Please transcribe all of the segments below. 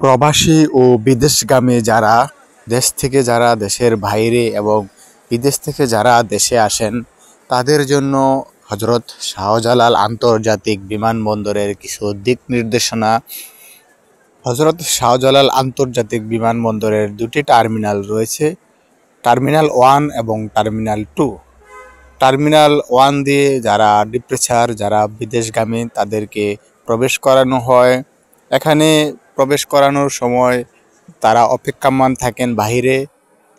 প্রবাসী ও বিদেশগামী যারা দেশ থেকে যারা দেশের বাইরে এবং বিদেশ থেকে যারা দেশে আসেন তাদের জন্য হজরত শাহজালাল আন্তর্জাতিক বিমানবন্দরের কিছু দিক নির্দেশনা। হজরত শাহজালাল আন্তর্জাতিক বিমানবন্দরের দুটি টার্মিনাল রয়েছে, টার্মিনাল 1 এবং টার্মিনাল 2। টার্মিনাল 1 দিয়ে যারা ডিপ্রেচার যারা বিদেশগামী তাদেরকে প্রবেশ করানো হয়। এখানে প্রবেশ করানোর সময় তারা অপেক্ষমাণ থাকেন বাহিরে।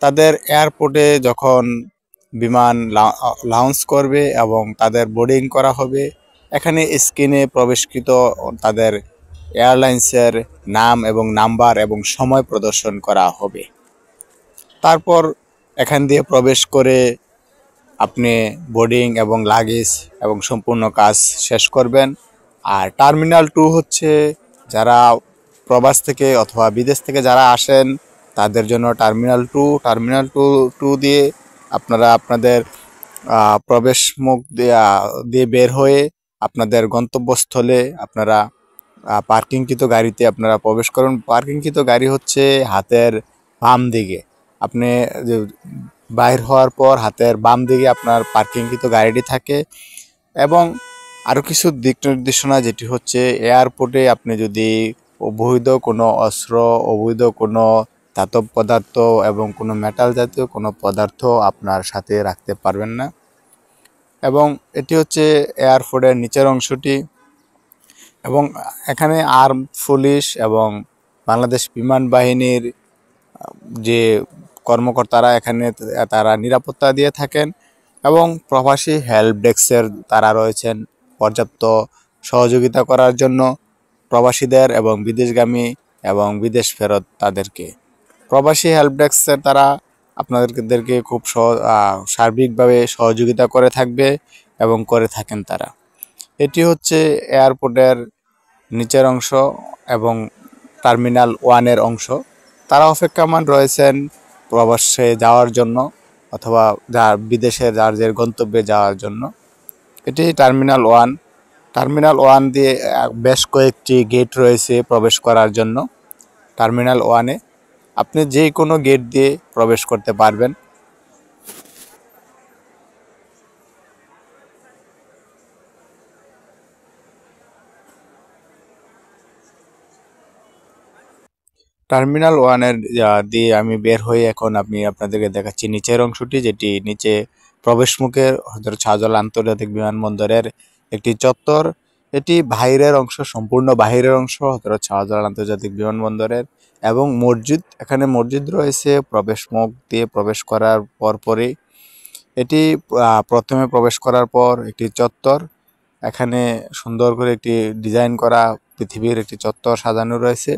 তাদের এয়ারপোর্টে যখন বিমান লঞ্চ করবে এবং তাদের বোর্ডিং করা হবে, এখানে স্ক্রিনে প্রবেশকৃত তাদের এয়ারলাইন্সের নাম এবং নাম্বার এবং সময় প্রদর্শন করা হবে। তারপর এখান দিয়ে প্রবেশ করে আপনি বোর্ডিং এবং লাগেজ এবং সম্পূর্ণ কাজ শেষ করবেন। আর টার্মিনাল 2 হচ্ছে যারা প্রবাস থেকে অথবা বিদেশ থেকে যারা আসেন তাদের জন্য টার্মিনাল টু দিয়ে আপনারা আপনাদের প্রবেশ মুখ দিয়ে বের হয়ে আপনাদের গন্তব্যস্থলে আপনারা পার্কিংকৃত গাড়িতে আপনারা প্রবেশ করুন। পার্কিংকৃত গাড়ি হচ্ছে হাতের বাম দিকে। আপনি বাইর হওয়ার পর হাতের বাম দিকে আপনার পার্কিংকৃত গাড়িটি থাকে। এবং আরও কিছু দিক নির্দেশনা, যেটি হচ্ছে এয়ারপোর্টে আপনি যদি অবৈধ কোনো অস্ত্র, অবৈধ কোনো ধাতব পদার্থ এবং কোনো মেটাল জাতীয় কোনো পদার্থ আপনার সাথে রাখতে পারবেন না। এবং এটি হচ্ছে এয়ারপোর্টের নিচের অংশটি। এবং এখানে আর্ম পুলিশ এবং বাংলাদেশ বিমান বাহিনীর যে কর্মকর্তারা এখানে তারা নিরাপত্তা দিয়ে থাকেন। এবং প্রবাসী হেল্প ডেস্কের তারা রয়েছেন পর্যাপ্ত সহযোগিতা করার জন্য প্রবাসীদের এবং বিদেশগামী এবং বিদেশ ফেরত তাদেরকে। প্রবাসী হেল্প ডেস্কের তারা আপনাদেরকে খুব সার্বিকভাবে সহযোগিতা করে থাকবে এবং করে থাকেন তারা। এটি হচ্ছে এয়ারপোর্টের নিচের অংশ এবং টার্মিনাল 1-এর অংশ। তারা অপেক্ষমান রয়েছেন প্রবাসে যাওয়ার জন্য অথবা বিদেশে যার গন্তব্যে যাওয়ার জন্য। এটি টার্মিনাল 1। টার্মিনাল 1 দিয়ে বেশ কয়েকটি গেট রয়েছে প্রবেশ করার জন্য। টার্মিনাল 1-এ আপনি যে কোনো গেট দিয়ে প্রবেশ করতে পারবেন। টার্মিনাল 1-এর দিয়ে আমি বের হয়ে এখন আমি আপনাদেরকে দেখাচ্ছি নিচের অংশটি, যেটি নিচে প্রবেশ মুখের হযরত শাহজালাল আন্তর্জাতিক বিমানবন্দরের একটি চত্বর। এটি বাহিরের অংশ, সম্পূর্ণ বাহিরের অংশ হযরত শাহজালাল আন্তর্জাতিক বিমানবন্দরের। এবং মসজিদ, এখানে মসজিদ রয়েছে প্রবেশ মুখ দিয়ে প্রবেশ করার পরপরই। এটি প্রথমে প্রবেশ করার পর একটি চত্বর, এখানে সুন্দর করে একটি ডিজাইন করা পৃথিবীর একটি চত্বর সাজানো রয়েছে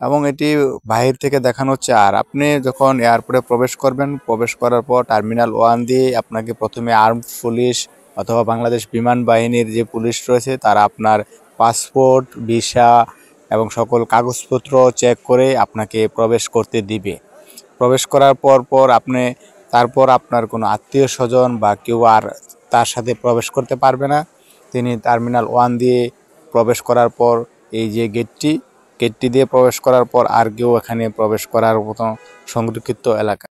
এবং এটি বাহির থেকে দেখানো হচ্ছে। আর আপনি যখন এয়ারপোর্টে প্রবেশ করবেন, প্রবেশ করার পর টার্মিনাল 1 দিয়ে আপনাকে প্রথমে আর্ম পুলিশ অথবা বাংলাদেশ বিমান বাহিনীর যে পুলিশ রয়েছে তারা আপনার পাসপোর্ট, ভিসা এবং সকল কাগজপত্র চেক করে আপনাকে প্রবেশ করতে দিবে। প্রবেশ করার পর আপনি তারপর আপনার কোনো আত্মীয় স্বজন বা কেউ আর তার সাথে প্রবেশ করতে পারবে না। তিনি টার্মিনাল 1 দিয়ে প্রবেশ করার পর এই যে গেটটি দিয়ে প্রবেশ করার পর আর কেউ এখানে প্রবেশ করার মতো সংরক্ষিত এলাকা।